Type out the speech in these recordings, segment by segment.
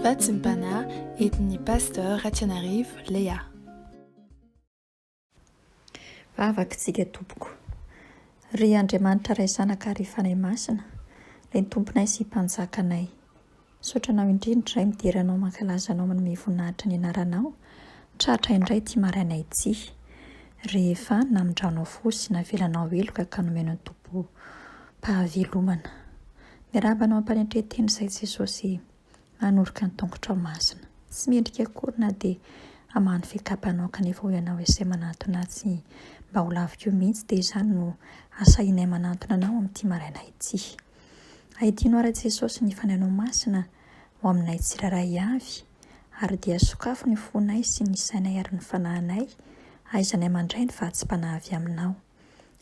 Vatsimpana etin'ny pasteur Ratsianarivo Léa. Vavakintsika tompoko. Ry Andriamanitra ray zanaka ary fanay masina, ilay tomponay sy mpanjakanay. Sotranao indrindra iray midiranao mankalazanao manome voninahitra ny anaranao, tratra indray ty marainay ity. Rehefa namindranao fosy na velanao eloka ka nomenao tompo pahavelomana. Miarabanao ampanetreteny izay Jesosy manoroka ny tongotrao masina. Tsy mendrika akory na dia hamany fikapanao kanefa ho ianao izay manantona tsy mba ho lavika eo mihitsy dia izany no asainay manantona anao amin'ity maraina ity. Ahitianao ara Jesosy ny fanainao masina ho aminay tsiraray avy ary dia sokafo ny fonay sy ny sainay ary ny fanahinay aizanay mandray ny fahatsim-panavy aminao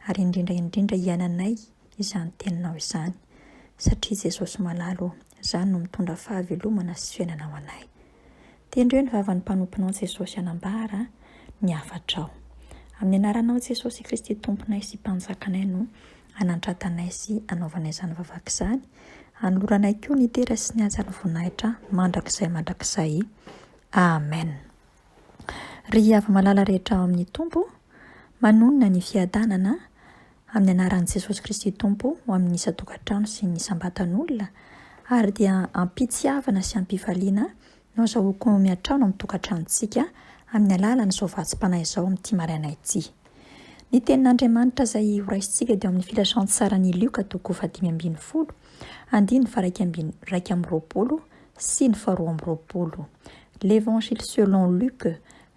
ary indrindra iananay izany teninao izany satria Jesosy malalo izany no mitondra fahavelomana sy fiainana ho anay. Tendreo ny vavan'ny mpanomponao Jesosy anambara ny afatrao. Amin'ny anaranao Jesosy Kristy tomponay sy mpanjakanay no anandratanay sy anaovanay izany vavaka izany. Anoloranay koa ny tera sy ny hajan'ny voninahitra mandrakizay. Amen. Ry avy malala rehetra ao amin'ny tompo, manonona ny fiadanana amin'ny anaran'i Jesosy Kristy tompo ho amin'ny isan-tokantrano sy ny isam-batan'olona ary dia ampitiavana sy ampifaliana no azahoako miatrano amin'ny tokantranontsika amin'ny alalan'izao vatsim-panahy izao amin'ity maraina ity. Ny tenin'Andriamanitra izay horaisintsika dia amin'ny filasan-tsaran'ny Lioka toko 5:20, andiny fa 2:20 sy ny 2:20. L'Évangile selon Luc,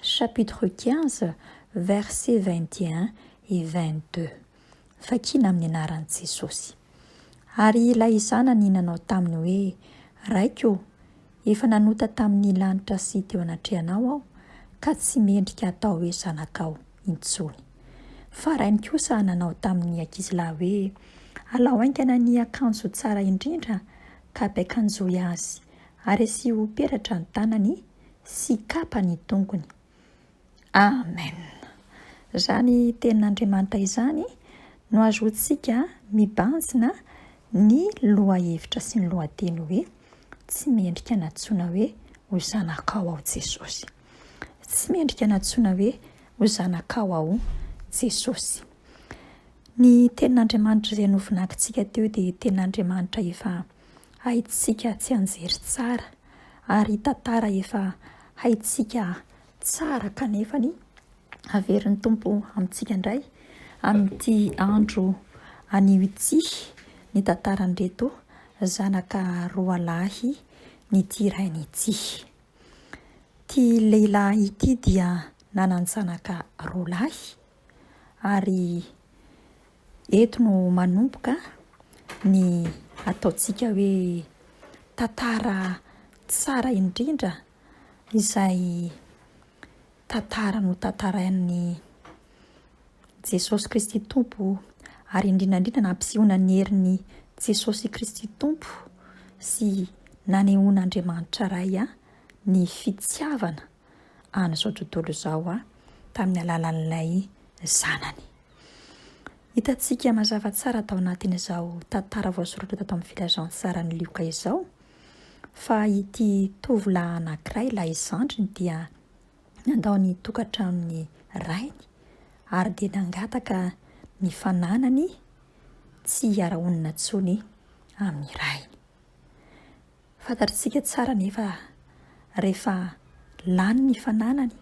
chapitre 15, versets 21 et 22. Fakina amin'ny anaran'i Jesosy. Ary ilay zanany nanao taminy hoe, raiko, efa nanota tamin'ny lanitra sy teo anatrehanao aho, ka tsy mendrika atao hoe zanakao intsony. Fa rainy kosa nanao tamin'ny ankizilahy hoe, alao aingana ny akanjo tsara indrindra ka ampiakanjoy azy, ary asio peratra ny tanany sy kapa ny tongony. Amen. Izany tenin'Andriamanitra izany no azotsika mibanjina ny lohahevitra sy ny lohateny hoe tsy mendrika natsoina hoe ho zanakao ao Jesosy. Tsy mendrika natsoina hoe ho zanakao ao Jesosy. Ny tenin'Andriamanitra izay novonakintsika teo dia tenin'Andriamanitra efa haitsika tsy anjery tsara ary tantara efa haitsika tsara kanefa ny averin'ny tompo amintsika indray amin'ity andro anio ity ny tantaran'ireto zanaka roa lahy n'ity rainy ity. Ty lehilahy ity dia nanan-janaka roa lahy ary eto no manomboka ny ataontsika hoe tantara tsara indrindra izay tantara no tantarain'ny Jesosy Kristy tompo ary indrindra nampisehoana ny herin'ny Jesosy Kristy tompo sy nanehoan'Andriamanitra ray ny fitiavana an'izao tontolo izao tamin'ny alalan'ilay zanany. Hitantsika mazava tsara tao anatin'izao tantara voasoratra tato amin'ny filazantsarany Lioka izao fa ity tovolahy anankiray ilay zandriny dia nandao ny tokantranony rainy ary dia nangataka ny fananany tsy hiara-honina intsony amin'ny rainy. Fantatritsika tsara nefa rehefa lany ny fananany,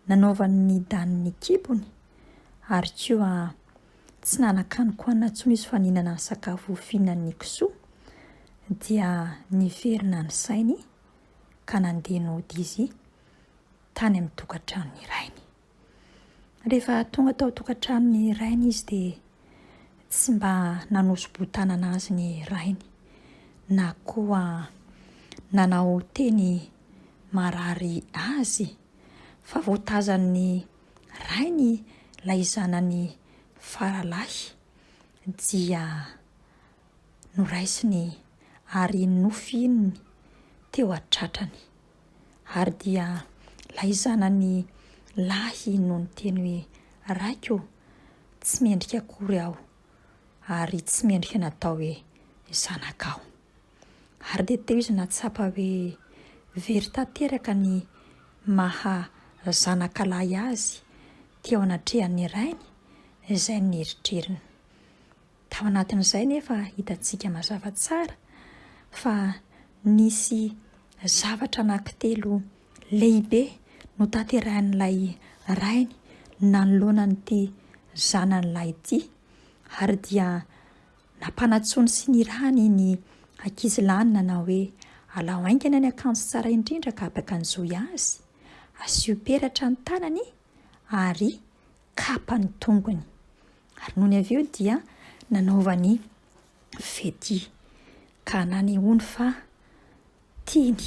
nanaovany ny daniny kibony ary koa tsy nanan-kany koanina intsony izy fa nihinana ny sakafo fihinan'ny kisoa dia niverina ny sainy ka nandeha nody izy tany amin'ny tokantranony rainy. Rehefa tonga tao tokantranony rainy izy dia tsy mba nanoso-botanana azy ny rainy na koa nanao teny marary azy fa voatazan'ny rainy ilay zanany faralahy dia noraisiny ary nofininy teo an-tratrany ary dia ilay zanany lahy no niteny hoe raiko, tsy mendrika akory aho ary tsy mendrika natao hoe zanakao. Ary dia teo izy natsapa hoe very tanteraka ny maha zanakalahy azy teo anatrehan'ny rainy izay nieritreriny. Tao anatin'izay nefa hitantsika mazava tsara fa nisy zavatra anankitelo lehibe no tanterahan'ilay rainy nanoloanan'ity zanan'ilay ity, ary dia nampanatsony sy nirahany ny ankizy lanina na hoe alao aingana ny akanjo tsara indrindra ka apaka anjoy azy, asio peratra ny tanany ary kapa ny tongony. Ary noho ny avy eo dia nanaovany fety ka nanehoany fa tiany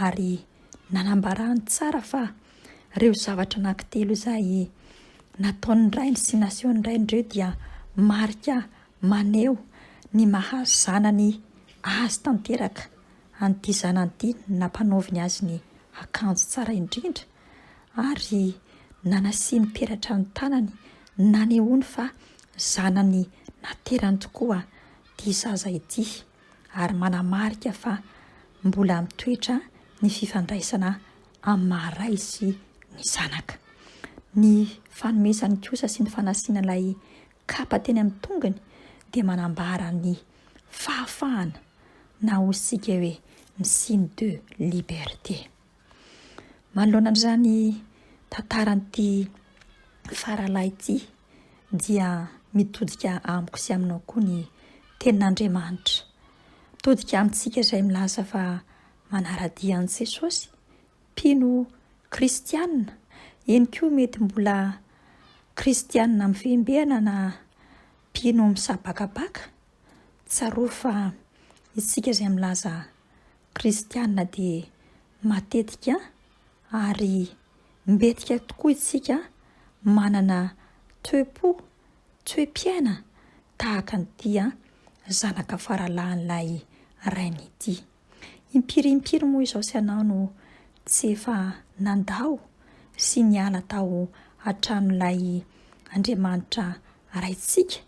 ary nanambarany tsara fa ireo zavatra anankitelo izay nataon'ny rainy sy nasehon'ny rainy ireo dia marika maneho ny mahazanany azy tanteraka an'ity zanany ity, nampanaoviny azy ny akanjo tsara indrindra ary nanasiany peratra ny tanany, nanehoany fa zanany naterany tokoa ity zaza ity, ary manamarika fa mbola mitoetra ny fifandraisana amin'ny maharay sy ny zanaka. Ny fanomezany kosa sy ny fanasian'ilay kapa teny amin'ny tongony dia manambara ny fahafahana na osika hoe ny signe de liberté. Manoloanan'izany tantaran'ity faralahy ity dia mitodika amiko sy aminao koa ny tenin'Andriamanitra. Mitodika amintsika izay milaza fa manara-dia an'i Jesosy, mpino kristianina, eny koa mety mbola kristianina mivembehana na mpino misabakabaka. Tsaroa fa isika izay milaza kristianina dia matetika ary mbetika tokoa isika manana toe-piaina tahaka nyity zanaka faralahin'ilay rainy ity. Impirimpiry moa izao sy anao no tsy efa nandao sy niala tao antranon'ilay Andriamanitra raintsika.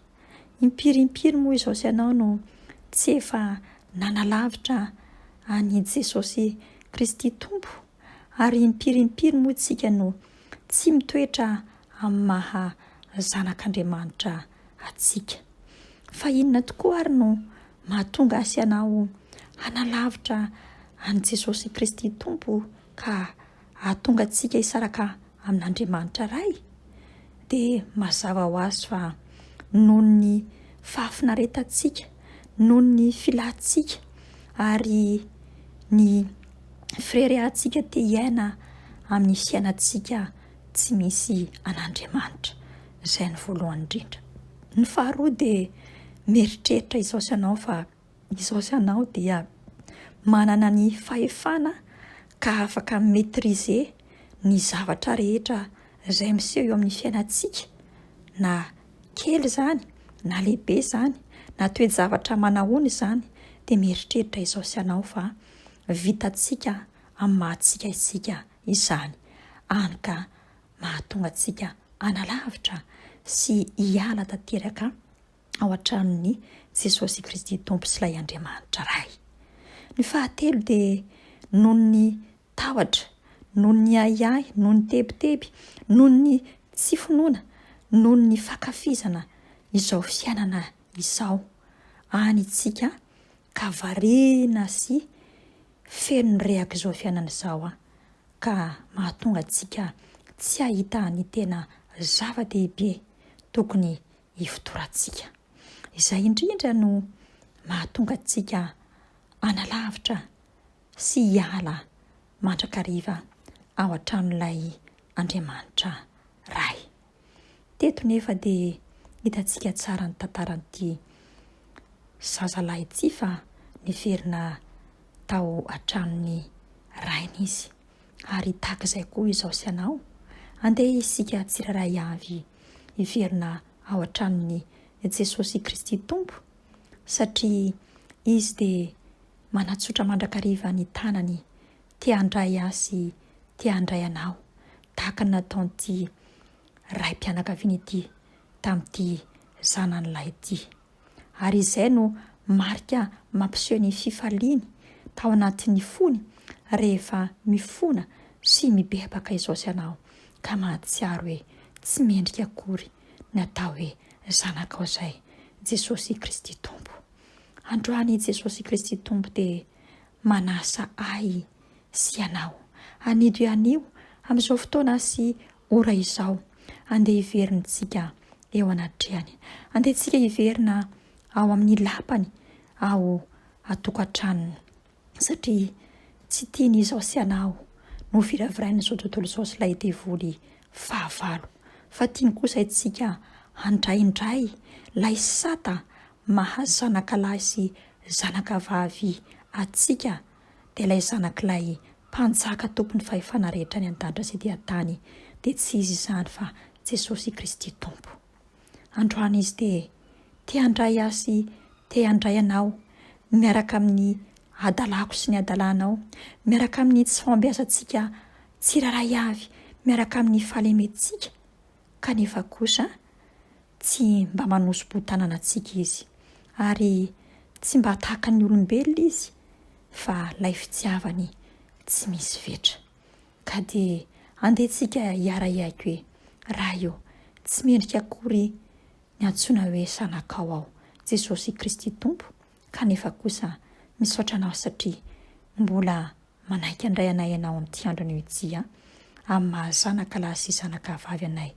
Impirimpiry moa izao sy anao no tsy efa nanalavitra any Jesosy Kristy Tompo, ary impirimpiry moa isika no tsy mitoetra amin'ny maha zanak'Andriamanitra atsika. Fa inona tokoa ary no mahatonga asy anao hanalavitra any Jesosy Kristy Tompo ka ahatonga antsika hisaraka amin'Andriamanitra ray? Dia mazava ho azy fa noho ny fahafinaretantsika, noho ny filatsika ary ny firehantsika te hiaina amin'ny fiainantsika tsy misy an'Andriamanitra. Izay ny voalohany indrindra. Ny faharoa dia mieritreritra izao sy anao fa izao sy anao dia manana ny fahefana ka afaka maîtriser ny zavatra rehetra izay miseho eo amin'ny fiainantsika, na kely izany na lehibe izany, na toe-javatra manahoana izany, dia mieritreritra izao sy anao fa vitantsika amin'ny mahatsika isika izany, any ka mahatonga antsika hanalavitra sy hiala tanteraka ao antranon'ny Jesosy Kristy Tompo sy ilay Andriamanitra ray. Ny fahatelo dia noho ny tahotra, noho ny ahiahy, noho ny tebiteby, noho ny tsy finoana, noho ny fakafizana izao fiainana izao, any itsika ka variana sy feno ny rehaka izao fiainana izao ka mahatonga antsika tsy hahita ny tena zava-dehibe tokony hifotorantsika. Izay indrindra no mahatonga antsika hanalavitra sy hiala mandrakariva ao antranon'ilay Andriamanitra ray. Teto nefa dia hitantsika tsara ny tantaran'ity zazalahy ity fa niverina tao antranony rainy izy, ary tahaka izay koa izao sy anao andeha isika tsiraray avy hiverina ao antranony Jesosy Kristy Tompo, satria izy dia manatsotra mandrakariva ny tanany te handray azy, te handray anao, tahaka ny nataon'ity raim-pianakaviana ity tamin'ity zanan'ilay ity. Ary izay no marika mampiseho ny fifaliany tao anatin'ny fony rehefa mifona sy mibebaka izaosy ianao ka mahatsiaro hoe tsy mendrika akory ny atao hoe zanakao izay Jesosy Kristy Tompo. Androany Jesosy Kristy Tompo dia manasa ahy sy ianao anido ianio amin'izao fotoana sy ora izao. Andeha hiverintsika eo anatrehany, andehantsika hiverina ao amin'ny lapany ao atokantranony, satria tsy tiany izao sy ianao no viraviraina izao tontolo izao sy ilay devoly fahavalo, fa tiany kosa itsika handraindray lay sata mahazanaka lahy sy zanaka vavy atsika dia ilay zanak'ilay mpanjaka tompony fahefana rehetra ny an-danitra sy dia tany, dia tsy izy izany fa Jesosy Kristy Tompo. Androany izy dia te handray ahy sy te handray anao miaraka amin'ny adalako sy ny adalanao, miaraka amin'ny tsy fambiasantsika tsiraray avy, miaraka amin'ny falementsika, kanefa kosa tsy mba manosom-potanana antsika izy ary tsy mba tahaka ny olombelona izy, fa lay fitiavany tsy misy vetra. Ka dia andehantsika hiara iaiko hoe raha io tsy mendrika akory ny antsoina hoe zanakao ao Jesosy Kristy Tompo, kanefa kosa misaotra anao satria mbola manaiky andray anay ianao amin'ity andro anio ity amin'ny mahazanaka lahy sy zanaka vavy anay,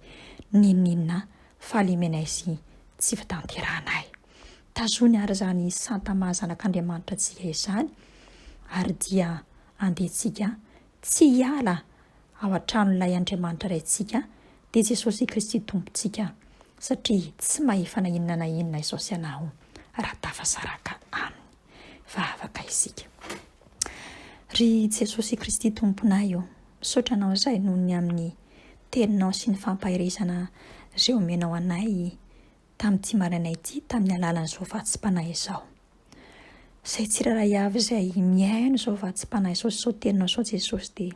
ninninna fahalemenay sy tsy fitanteranay. Tazony ary izany santa mahazanak'Andriamanitra antsika izany, ary dia andehantsika tsy hiala ao an-tranon'ilay Andriamanitra raintsika dia Jesosy Kristy Tompontsika, satria tsy mahefana inona na inona izao sy ianao raha tafasaraka aminy. Fa afaka isika. Ry Jesosy Kristy Tomponay io, misaotra anao izay noho ny amin'ny teninao sy ny fampahirizana izay omenao anay tamin'ity marainay ity, tamin'ny alalan'izao vahatsim-panahy izao. Izay tsiraray avy izay miaino izao vahatsim-panahy izao sy izao teninao izao Jesosy dia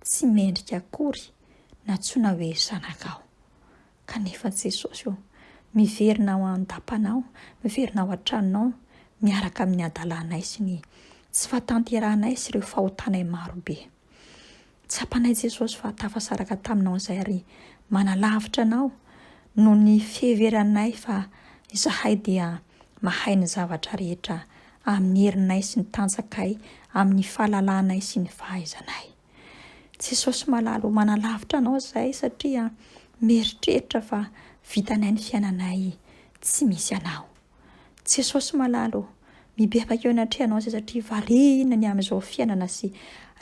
tsy mendrika akory natsoina hoe zanakao. Kanefa Jesosy io, miverina ao an-dapanao, miverina ao an-tranonao, miaraka amin'ny adalanay sy ny tsy fahatanteranay sy ireo fahotanay marobe. Tsapanay Jesosy fa tafasaraka taminao izay ary manalavitra anao noho ny fiheveranay fa izahay dia mahay ny zavatra rehetra amin'ny herinay sy ny tanjakay, amin'ny fahalalànay sy ny fahaizanay. Jesosy malalo manalavitra anao izay satria mieritreritra fa vitanay ny fiainanay tsy misy anao. Jesosy malalo mibebaka eo anatrehanao izay satria variana ny amin'izao fiainana sy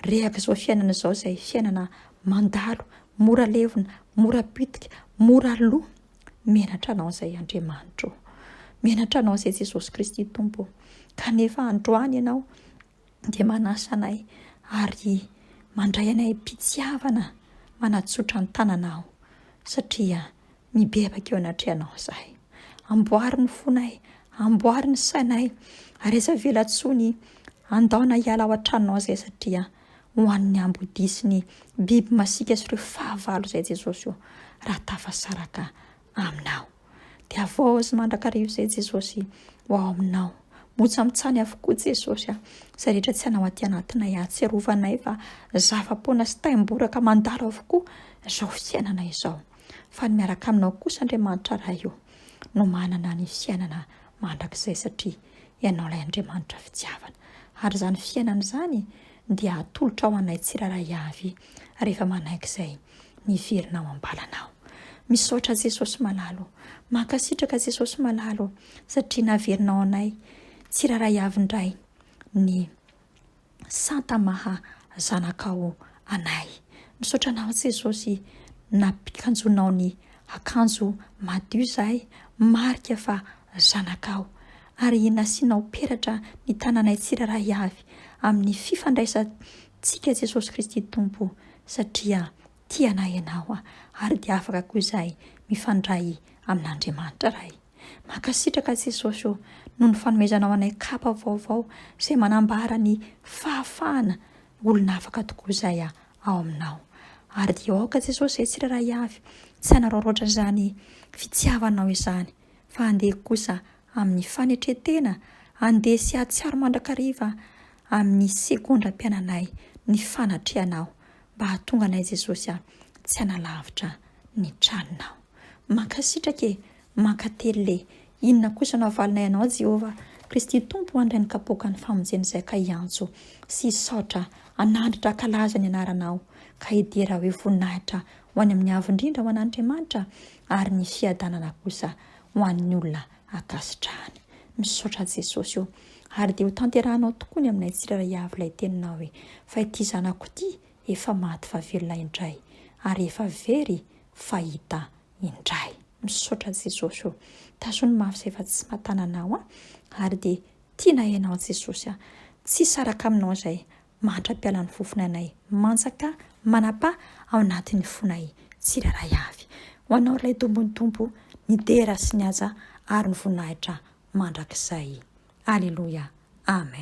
rehaka izao fiainana izao izay fiainana mandalo, mora levona, mora pitika, mora loha. Menatra anao izay Andriamanitra, menatra anao izay Jesosy Kristy Tompo, kanefa androany ianao dia manasa anay ary mandray anay mpitiavana manatsotra ny tananao, satria mibebaka eo anatrehanao izahay. Amboary ny fonay, amboary ny sainay, ary aza velantsony andaona hiala ao an-tranonao izay satria ho an'ny ambodi sy ny biby masika sy ireo fahavalo izay Jesosy io raha tafasaraka aminao. Dia avaozy mandrakarivo izay Jesosy ho ao aminao. Motsa mitsany avokoa Jesosy izay rehetra tsy anao aty anatinay ahatserovanay fa zava-poana sy taimboraka mandalo avokoa izao fiainana izao. Fa ny miaraka aminao kosa Andriamanitra raha io no manana ny fiainana mandrakizay satria ianao ilay Andriamanitra fitiavana. Ary izany fiainana izany dia atolotra ao anay tsiraray avy rehefa manaiky izay niverina ao ambalanao. Misaotra Jesosy malalo, mankasitraka Jesosy malalo satria naverinao anay tsiraray avy indray ny santa mahazanakao anay. Misaotra anao Jesosy, nampikanjonao ny akanjo madio izahay marika fa zanakao, ary nasianao peratra ny tananay tsiraray avy amin'ny fifandraisantsika Jesosy Kristy Tompo, satria tianay ianao ary dia afaka koa izahay mifandray amin'Andriamanitra iray. Mankasitraka Jesosy noho ny fanomezanao anay kapa vaovao izay manambara ny fahafahana olona afaka tokoa izahay ao aminao. Ary dia aoka Jesosy izay tsiraray avy, tsy hanararaotra izany fitiavanao izany, fa andeha kosa amin'ny fanetretena, andeha sy ahatsiaro mandrakariva amin'ny segondra-piainanay ny fanatrehanao mba hahatonga anay Jesosy tsy hanalavitra ny tranonao. Mankasitrake, mankatelile, inona kosa no avalinay anao Jehovah Kristy Tompo andray ny kapoaka ny famonjena izay ka hiantso sy saotra anandritra kalaza ny anaranao ka hidera hoe voninahitra ho any amin'ny avo indrindra ho an'Andriamanitra ary ny fiadanana kosa ho an'ny olona akasitrahany. Misaotra Jesosy io ary dia ho tanterahanao tokoa ny aminay tsirairay avy ilay teninao hoe fa ity zanako ity efa maty fa velona indray ary efa very fahita indray. Misaotra Jesosy io tasony mafy izay efa tsy mahatananao ary dia tiana hainao Jesosy tsy saraka aminao izay mantra-piala ny fofona anay mantsaka manapa ao anatin'ny fonay tsirairay avy ho anao ilay tombony tompo ny dera sy ny aza ary ny voninahitra mandrakizay. Aleluia, amen.